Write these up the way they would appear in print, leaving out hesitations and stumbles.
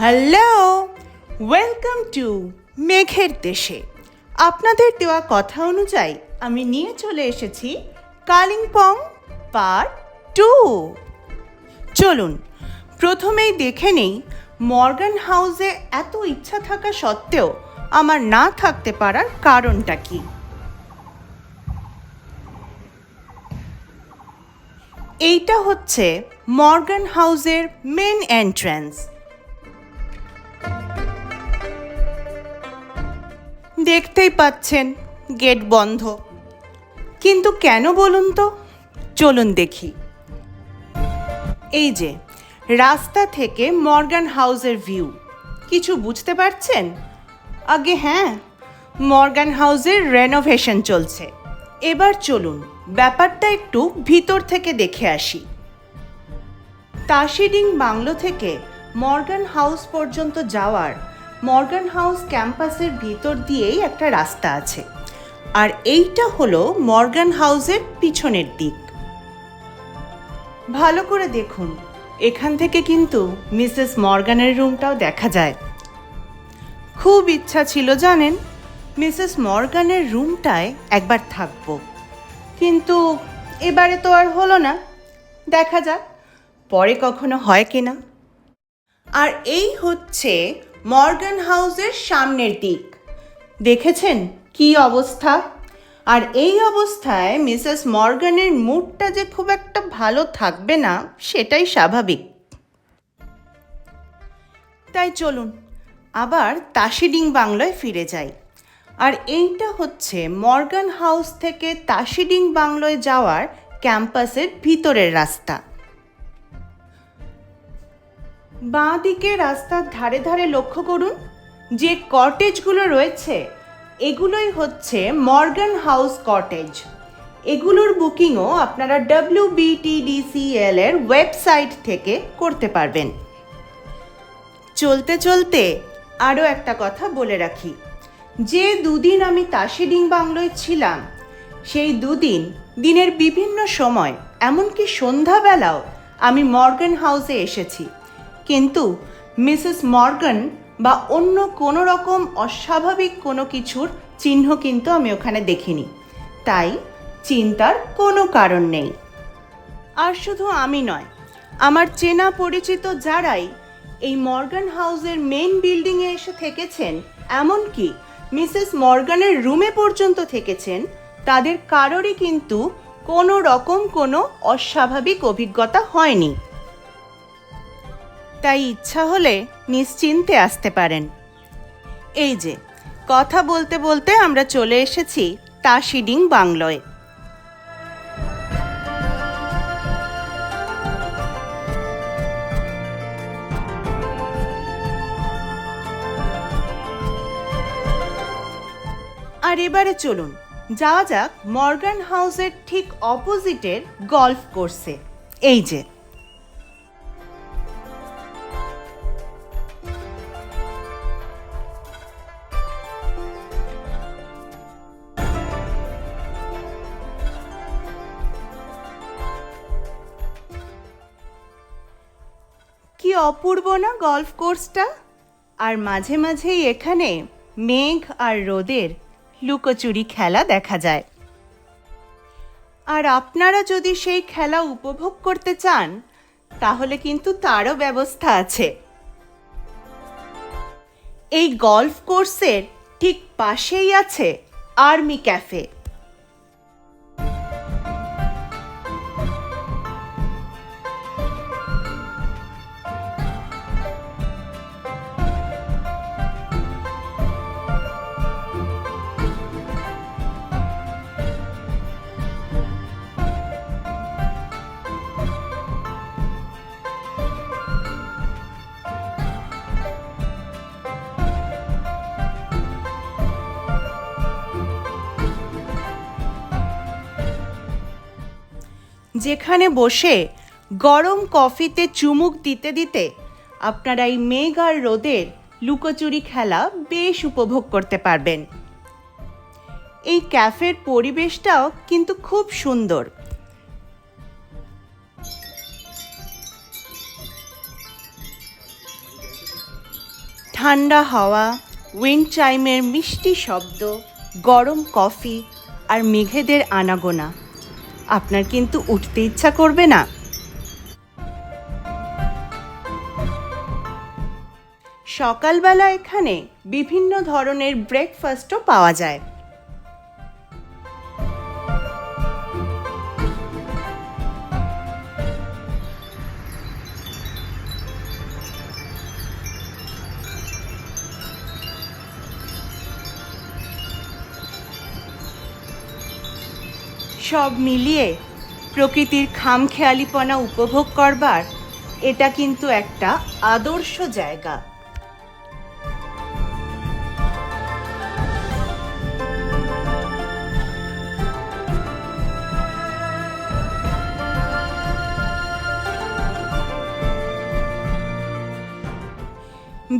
Hello, welcome to মেঘের দেশে। আপনাদের দেওয়া কথা অনুযায়ী আমি নিয়ে চলে এসেছি কালিম্পং পার্ট 2। চলুন প্রথমেই দেখে নেই মর্গান হাউসে এত ইচ্ছা থাকা সত্ত্বেও আমার না থাকতে পারার কারণটা কি। এইটা হচ্ছে মর্গান হাউসের মেন এন্ট্রান্স। দেখতেই পাচ্ছেন গেট বন্ধ, কিন্তু কেন বলুন তো? চলুন দেখি। এই যে রাস্তা থেকে মর্গান হাউসের ভিউ, কিছু বুঝতে পারছেন? আগে হ্যাঁ, মর্গান হাউসের রেনোভেশন চলছে। এবার চলুন ব্যাপারটা একটু ভিতর থেকে দেখে আসি। তাশিডিং বাংলো থেকে মর্গান হাউস পর্যন্ত যাওয়ার মর্গান হাউস ক্যাম্পাসের ভিতর দিয়েই একটা রাস্তা আছে, আর এইটা হলো মর্গান হাউসের পিছনের দিক। ভালো করে দেখুন, এখান থেকে কিন্তু মিসেস মর্গানের রুমটাও দেখা যায়। খুব ইচ্ছা ছিল জানেন, মিসেস মর্গানের রুমটায় একবার থাকবো, কিন্তু এবারে তো আর হলো না। দেখা যাক পরে কখনো হয় কিনা। আর এই হচ্ছে মর্গান হাউসের সামনের দিক। দেখেছেন কি অবস্থা? আর এই অবস্থায় মিসেস মর্গানের মুডটা যে খুব একটা ভালো থাকবে না, সেটাই স্বাভাবিক। তাই চলুন আবার তাশিডিং বাংলোয় ফিরে যাই। আর এইটা হচ্ছে মর্গান হাউস থেকে তাশিডিং বাংলোয় যাওয়ার ক্যাম্পাসের ভিতরের রাস্তা। বাঁ দিকে রাস্তার ধারে ধারে লক্ষ্য করুন, যে কটেজগুলো রয়েছে এগুলোই হচ্ছে মর্গান হাউস কটেজ। এগুলোর বুকিংও আপনারা WBTDCL এর ওয়েবসাইট থেকে করতে পারবেন। চলতে চলতে আরও একটা কথা বলে রাখি, যে দুদিন আমি তাশিডিং বাংলোয় ছিলাম, সেই দুদিন দিনের বিভিন্ন সময় এমনকি সন্ধ্যাবেলাও আমি মর্গান হাউসে এসেছি, কিন্তু মিসেস মর্গান বা অন্য কোনো রকম অস্বাভাবিক কোনো কিছুর চিহ্ন কিন্তু আমি ওখানে দেখিনি। তাই চিন্তার কোনো কারণ নেই। আর শুধু আমি নয়, আমার চেনা পরিচিত যারাই এই মর্গান হাউসের মেন বিল্ডিংয়ে এসে থেকেছেন, এমনকি মিসেস মর্গানের রুমে পর্যন্ত থেকেছেন, তাদের কারোরই কিন্তু কোনো রকম কোনো অস্বাভাবিক অভিজ্ঞতা হয়নি। তাই ইচ্ছা হলে নিশ্চিন্তে আসতে পারেন। এই যে কথা বলতে বলতে আমরা চলে এসেছি তাশিডিং বাংলোয়। আর এবারে চলুন যাওয়া যাক মর্গান হাউসের ঠিক অপোজিটের গল্ফ কোর্সে। এই যে কি অপূর্ব না গল্ফ কোর্সটা! আর মাঝে মাঝেই এখানে মেঘ আর রোদের লুকোচুরি খেলা দেখা যায়। আর আপনারা যদি সেই খেলা উপভোগ করতে চান, তাহলে কিন্তু তারও ব্যবস্থা আছে। এই গল্ফ কোর্সের ঠিক পাশেই আছে আর্মি ক্যাফে। যেখানে বসে গরম কফিতে চুমুক দিতে দিতে আপনারা এই মেঘ আর রোদের লুকোচুরি খেলা বেশ উপভোগ করতে পারবেন। এই ক্যাফের পরিবেশটাও কিন্তু খুব সুন্দর। ঠান্ডা হাওয়া, উইন্ড চাইমের মিষ্টি শব্দ, গরম কফি আর মেঘেদের আনাগোনা, আপনার কিন্তু উঠতে ইচ্ছা করবে না? সকালবেলা এখানে বিভিন্ন ধরনের ব্রেকফাস্টও পাওয়া যায়। সব মিলিয়ে প্রকৃতির খামখেয়ালিপনা উপভোগ করবার এটা কিন্তু একটা আদর্শ জায়গা।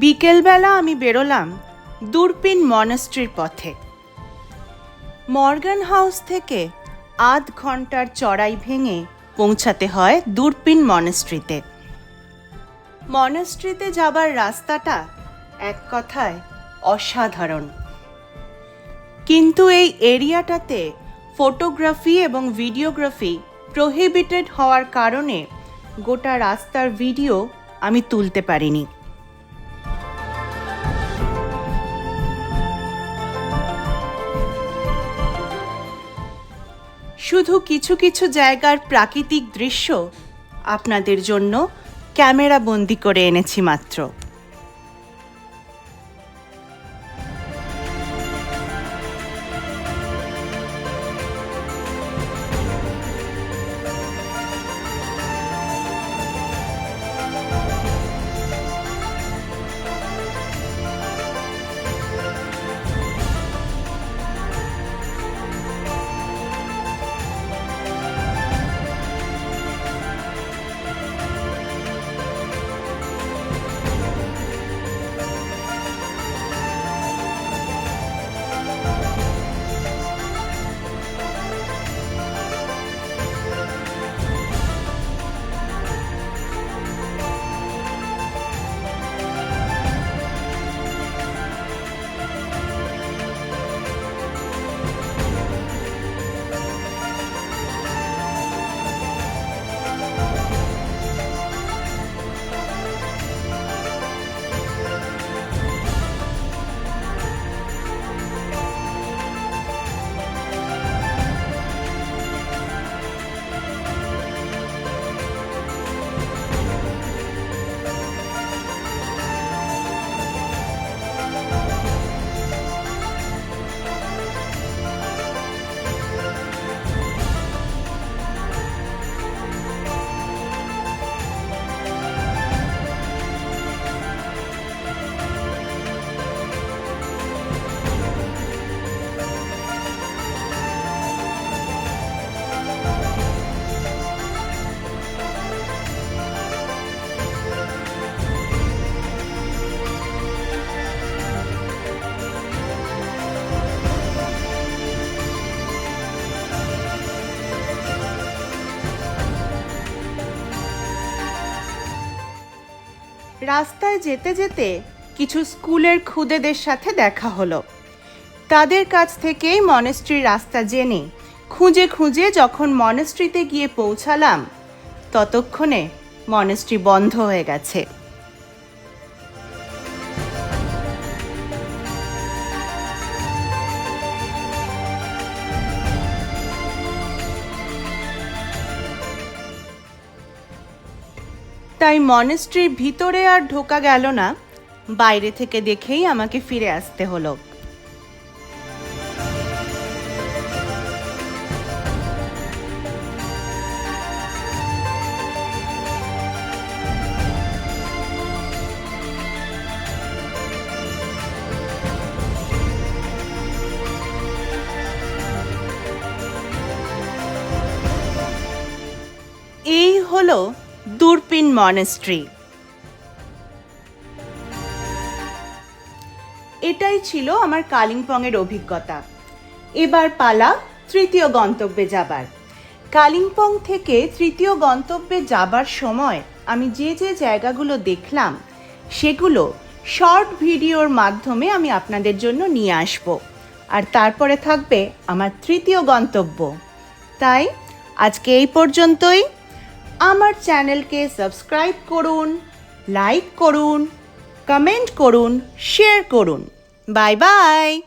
বিকেলবেলা আমি বেরোলাম দূরপিন মনাস্ট্রির পথে। মর্গান হাউস থেকে আধ ঘন্টার চড়াই ভেঙে পৌঁছাতে হয় দূরপিন মনাস্ট্রিতে। মনাস্ট্রিতে যাবার রাস্তাটা এক কথায় অসাধারণ, কিন্তু এই এরিয়াটাতে ফটোগ্রাফি এবং ভিডিওগ্রাফি প্রহিবিটেড হওয়ার কারণে গোটা রাস্তার ভিডিও আমি তুলতে পারিনি। শুধু কিছু কিছু জায়গার প্রাকৃতিক দৃশ্য আপনাদের জন্য ক্যামেরা বন্দি করে এনেছি মাত্র। রাস্তায় যেতে যেতে কিছু স্কুলের খুদেদের সাথে দেখা হলো। তাদের কাছ থেকেই মনাস্ট্রির রাস্তা জেনে খুঁজে খুঁজে যখন মনাস্ট্রিতে গিয়ে পৌঁছালাম, ততক্ষণে মনাস্ট্রি বন্ধ হয়ে গেছে। তাই মনাস্ট্রির ভিতরে আর ঢোকা গেল না, বাইরে থেকে দেখেই আমাকে ফিরে আসতে হলো। এই হলো দূরপিন মনাস্ট্রি। এটাই ছিল আমার কালিম্পংয়ের অভিজ্ঞতা। এবার পালা তৃতীয় গন্তব্যে যাবার। কালিম্পং থেকে তৃতীয় গন্তব্যে যাবার সময় আমি যে যে জায়গাগুলো দেখলাম সেগুলো শর্ট ভিডিওর মাধ্যমে আমি আপনাদের জন্য নিয়ে আসব। আর তারপরে থাকবে আমার তৃতীয় গন্তব্য। তাই আজকে এই পর্যন্তই। আমার চ্যানেলকে সাবস্ক্রাইব করুন, লাইক করুন, কমেন্ট করুন, শেয়ার করুন। Bye bye.